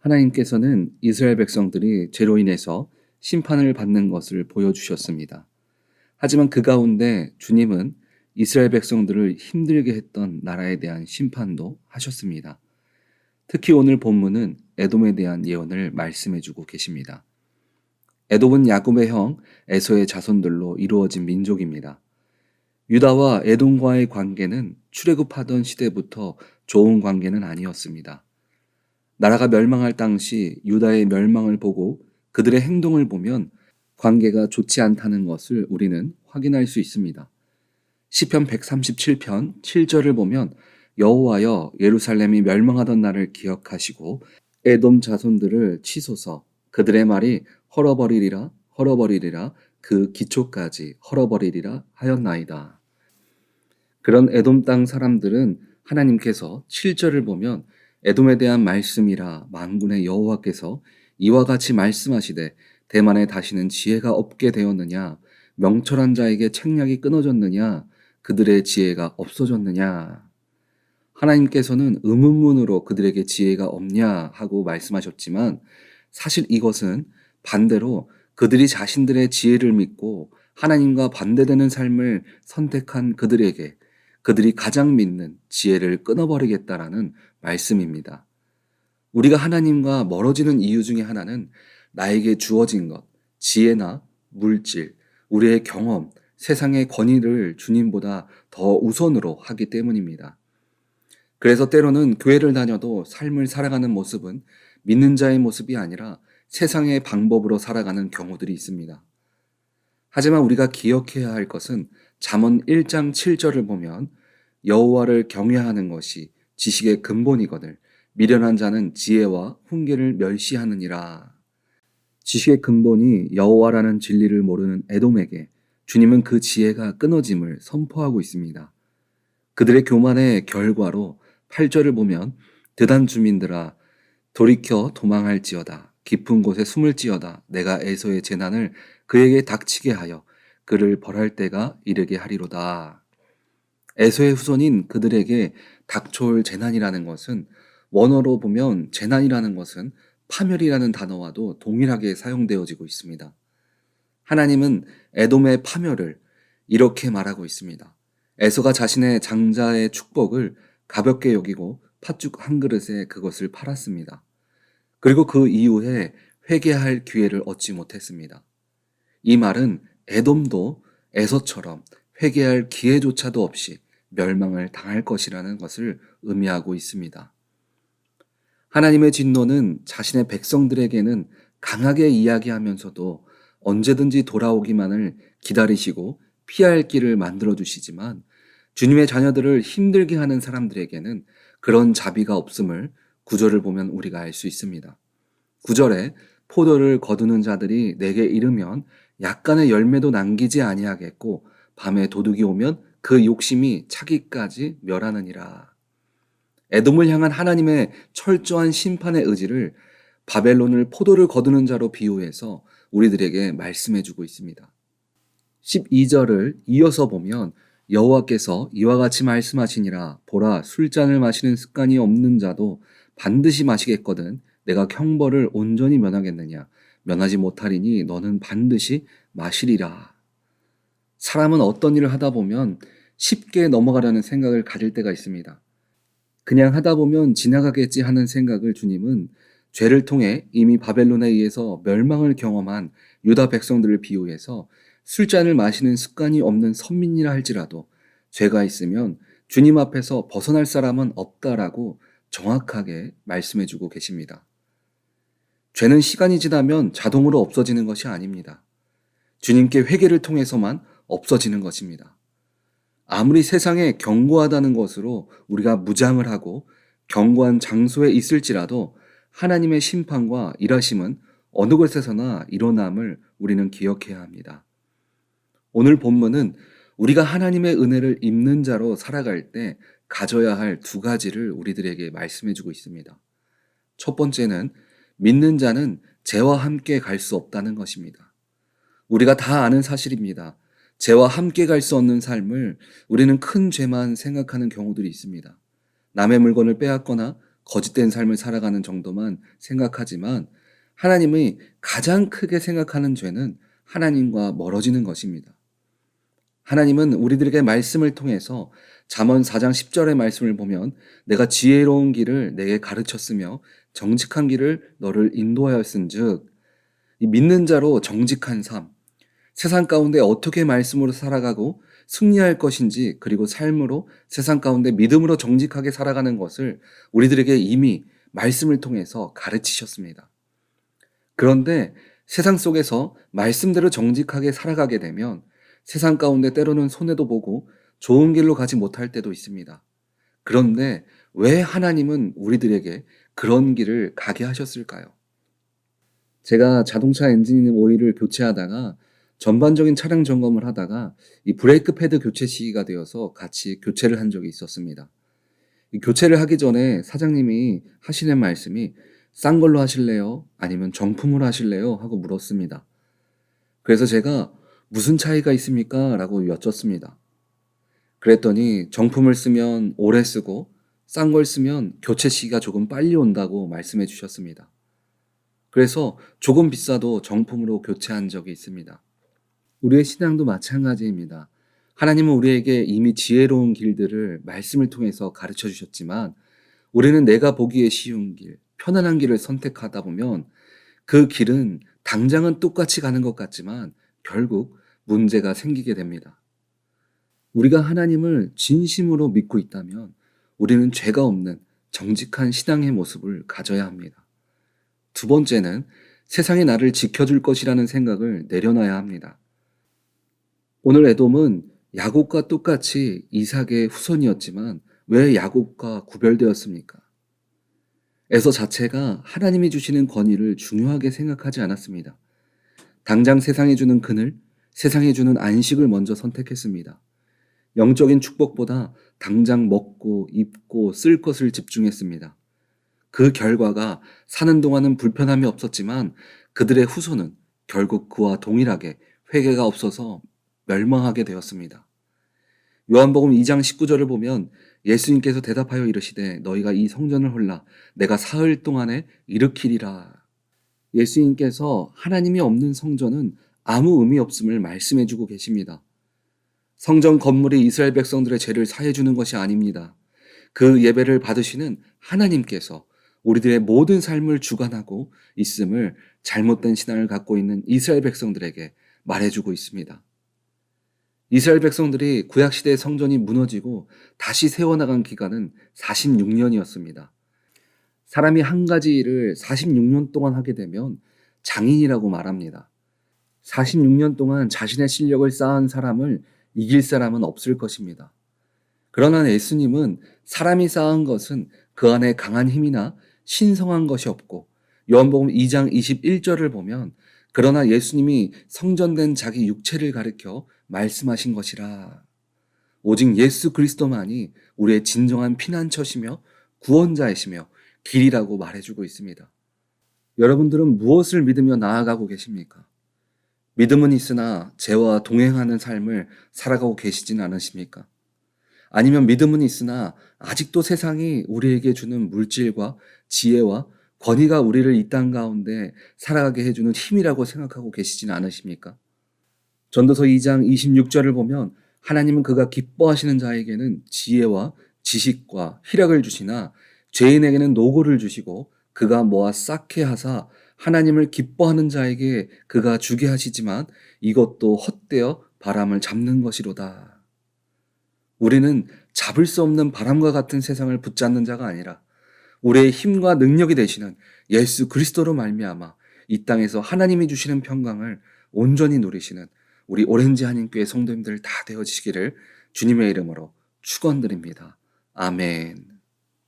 하나님께서는 이스라엘 백성들이 죄로 인해서 심판을 받는 것을 보여주셨습니다. 하지만 그 가운데 주님은 이스라엘 백성들을 힘들게 했던 나라에 대한 심판도 하셨습니다. 특히 오늘 본문은 에돔에 대한 예언을 말씀해 주고 계십니다. 에돔은 야곱의 형 에서의 자손들로 이루어진 민족입니다. 유다와 에돔과의 관계는 출애굽하던 시대부터 좋은 관계는 아니었습니다. 나라가 멸망할 당시 유다의 멸망을 보고 그들의 행동을 보면 관계가 좋지 않다는 것을 우리는 확인할 수 있습니다. 시편 137편 7절을 보면 여호와여 예루살렘이 멸망하던 날을 기억하시고 에돔 자손들을 치소서 그들의 말이 헐어버리리라 헐어버리리라 그 기초까지 헐어버리리라 하였나이다. 그런 에돔 땅 사람들은 하나님께서 7절을 보면 에돔에 대한 말씀이라 만군의 여호와께서 이와 같이 말씀하시되 대만에 다시는 지혜가 없게 되었느냐 명철한 자에게 책략이 끊어졌느냐 그들의 지혜가 없어졌느냐. 하나님께서는 의문문으로 그들에게 지혜가 없냐 하고 말씀하셨지만 사실 이것은 반대로 그들이 자신들의 지혜를 믿고 하나님과 반대되는 삶을 선택한 그들에게 그들이 가장 믿는 지혜를 끊어버리겠다라는 말씀입니다. 우리가 하나님과 멀어지는 이유 중에 하나는 나에게 주어진 것, 지혜나 물질, 우리의 경험, 세상의 권위를 주님보다 더 우선으로 하기 때문입니다. 그래서 때로는 교회를 다녀도 삶을 살아가는 모습은 믿는 자의 모습이 아니라 세상의 방법으로 살아가는 경우들이 있습니다. 하지만 우리가 기억해야 할 것은 잠언 1장 7절을 보면 여호와를 경외하는 것이 지식의 근본이거늘 미련한 자는 지혜와 훈계를 멸시하느니라. 지식의 근본이 여호와라는 진리를 모르는 에돔에게 주님은 그 지혜가 끊어짐을 선포하고 있습니다. 그들의 교만의 결과로 8절을 보면 드단 주민들아 돌이켜 도망할지어다 깊은 곳에 숨을지어다 내가 에서의 재난을 그에게 닥치게 하여 그를 벌할 때가 이르게 하리로다. 에서의 후손인 그들에게 닥쳐올 재난이라는 것은 원어로 보면 재난이라는 것은 파멸이라는 단어와도 동일하게 사용되어지고 있습니다. 하나님은 에돔의 파멸을 이렇게 말하고 있습니다. 에서가 자신의 장자의 축복을 가볍게 여기고 팥죽 한 그릇에 그것을 팔았습니다. 그리고 그 이후에 회개할 기회를 얻지 못했습니다. 이 말은 에돔도 에서처럼 회개할 기회조차도 없이 멸망을 당할 것이라는 것을 의미하고 있습니다. 하나님의 진노는 자신의 백성들에게는 강하게 이야기하면서도 언제든지 돌아오기만을 기다리시고 피할 길을 만들어 주시지만 주님의 자녀들을 힘들게 하는 사람들에게는 그런 자비가 없음을 9절을 보면 우리가 알 수 있습니다. 9절에 포도를 거두는 자들이 내게 이르면 약간의 열매도 남기지 아니하겠고 밤에 도둑이 오면 그 욕심이 차기까지 멸하느니라. 에돔을 향한 하나님의 철저한 심판의 의지를 바벨론을 포도를 거두는 자로 비유해서 우리들에게 말씀해주고 있습니다. 12절을 이어서 보면 여호와께서 이와 같이 말씀하시니라 보라 술잔을 마시는 습관이 없는 자도 반드시 마시겠거든 내가 형벌을 온전히 면하겠느냐 면하지 못하리니 너는 반드시 마시리라. 사람은 어떤 일을 하다 보면 쉽게 넘어가려는 생각을 가질 때가 있습니다. 그냥 하다 보면 지나가겠지 하는 생각을 주님은 죄를 통해 이미 바벨론에 의해서 멸망을 경험한 유다 백성들을 비유해서 술잔을 마시는 습관이 없는 선민이라 할지라도 죄가 있으면 주님 앞에서 벗어날 사람은 없다라고 정확하게 말씀해주고 계십니다. 죄는 시간이 지나면 자동으로 없어지는 것이 아닙니다. 주님께 회개를 통해서만 없어지는 것입니다. 아무리 세상에 견고하다는 것으로 우리가 무장을 하고 견고한 장소에 있을지라도 하나님의 심판과 일하심은 어느 곳에서나 일어남을 우리는 기억해야 합니다. 오늘 본문은 우리가 하나님의 은혜를 입는 자로 살아갈 때 가져야 할 두 가지를 우리들에게 말씀해주고 있습니다. 첫 번째는 믿는 자는 죄와 함께 갈 수 없다는 것입니다. 우리가 다 아는 사실입니다. 죄와 함께 갈 수 없는 삶을 우리는 큰 죄만 생각하는 경우들이 있습니다. 남의 물건을 빼앗거나 거짓된 삶을 살아가는 정도만 생각하지만 하나님이 가장 크게 생각하는 죄는 하나님과 멀어지는 것입니다. 하나님은 우리들에게 말씀을 통해서 잠언 4장 10절의 말씀을 보면 내가 지혜로운 길을 내게 가르쳤으며 정직한 길을 너를 인도하였은즉 이 믿는 자로 정직한 삶, 세상 가운데 어떻게 말씀으로 살아가고 승리할 것인지 그리고 삶으로 세상 가운데 믿음으로 정직하게 살아가는 것을 우리들에게 이미 말씀을 통해서 가르치셨습니다. 그런데 세상 속에서 말씀대로 정직하게 살아가게 되면 세상 가운데 때로는 손해도 보고 좋은 길로 가지 못할 때도 있습니다. 그런데 왜 하나님은 우리들에게 그런 길을 가게 하셨을까요? 제가 자동차 엔진 오일을 교체하다가 전반적인 차량 점검을 하다가 이 브레이크 패드 교체 시기가 되어서 같이 교체를 한 적이 있었습니다. 이 교체를 하기 전에 사장님이 하시는 말씀이 싼 걸로 하실래요? 아니면 정품으로 하실래요? 하고 물었습니다. 그래서 제가 무슨 차이가 있습니까? 라고 여쭙습니다. 그랬더니 정품을 쓰면 오래 쓰고 싼 걸 쓰면 교체 시기가 조금 빨리 온다고 말씀해 주셨습니다. 그래서 조금 비싸도 정품으로 교체한 적이 있습니다. 우리의 신앙도 마찬가지입니다. 하나님은 우리에게 이미 지혜로운 길들을 말씀을 통해서 가르쳐 주셨지만 우리는 내가 보기에 쉬운 길, 편안한 길을 선택하다 보면 그 길은 당장은 똑같이 가는 것 같지만 결국 문제가 생기게 됩니다. 우리가 하나님을 진심으로 믿고 있다면 우리는 죄가 없는 정직한 신앙의 모습을 가져야 합니다. 두 번째는 세상이 나를 지켜줄 것이라는 생각을 내려놔야 합니다. 오늘 에돔은 야곱과 똑같이 이삭의 후손이었지만 왜 야곱과 구별되었습니까? 에서 자체가 하나님이 주시는 권위를 중요하게 생각하지 않았습니다. 당장 세상이 주는 그늘, 세상이 주는 안식을 먼저 선택했습니다. 영적인 축복보다 당장 먹고 입고 쓸 것을 집중했습니다. 그 결과가 사는 동안은 불편함이 없었지만 그들의 후손은 결국 그와 동일하게 회개가 없어서 멸망하게 되었습니다. 요한복음 2장 19절을 보면 예수님께서 대답하여 이르시되 너희가 이 성전을 홀라 내가 사흘 동안에 일으키리라. 예수님께서 하나님이 없는 성전은 아무 의미 없음을 말씀해 주고 계십니다. 성전 건물이 이스라엘 백성들의 죄를 사해 주는 것이 아닙니다. 그 예배를 받으시는 하나님께서 우리들의 모든 삶을 주관하고 있음을 잘못된 신앙을 갖고 있는 이스라엘 백성들에게 말해주고 있습니다. 이스라엘 백성들이 구약시대의 성전이 무너지고 다시 세워나간 기간은 46년이었습니다. 사람이 한 가지 일을 46년 동안 하게 되면 장인이라고 말합니다. 46년 동안 자신의 실력을 쌓은 사람을 이길 사람은 없을 것입니다. 그러나 예수님은 사람이 쌓은 것은 그 안에 강한 힘이나 신성한 것이 없고 요한복음 2장 21절을 보면 그러나 예수님이 성전된 자기 육체를 가리켜 말씀하신 것이라. 오직 예수 그리스도만이 우리의 진정한 피난처시며 구원자이시며 길이라고 말해주고 있습니다. 여러분들은 무엇을 믿으며 나아가고 계십니까? 믿음은 있으나 죄와 동행하는 삶을 살아가고 계시진 않으십니까? 아니면 믿음은 있으나 아직도 세상이 우리에게 주는 물질과 지혜와 권위가 우리를 이 땅 가운데 살아가게 해주는 힘이라고 생각하고 계시진 않으십니까? 전도서 2장 26절을 보면 하나님은 그가 기뻐하시는 자에게는 지혜와 지식과 희락을 주시나 죄인에게는 노고를 주시고 그가 모아 쌓게 하사 하나님을 기뻐하는 자에게 그가 주게 하시지만 이것도 헛되어 바람을 잡는 것이로다. 우리는 잡을 수 없는 바람과 같은 세상을 붙잡는 자가 아니라 우리의 힘과 능력이 되시는 예수 그리스도로 말미암아 이 땅에서 하나님이 주시는 평강을 온전히 누리시는 우리 오렌지 한인교회 성도님들 다 되어지시기를 주님의 이름으로 축원드립니다. 아멘.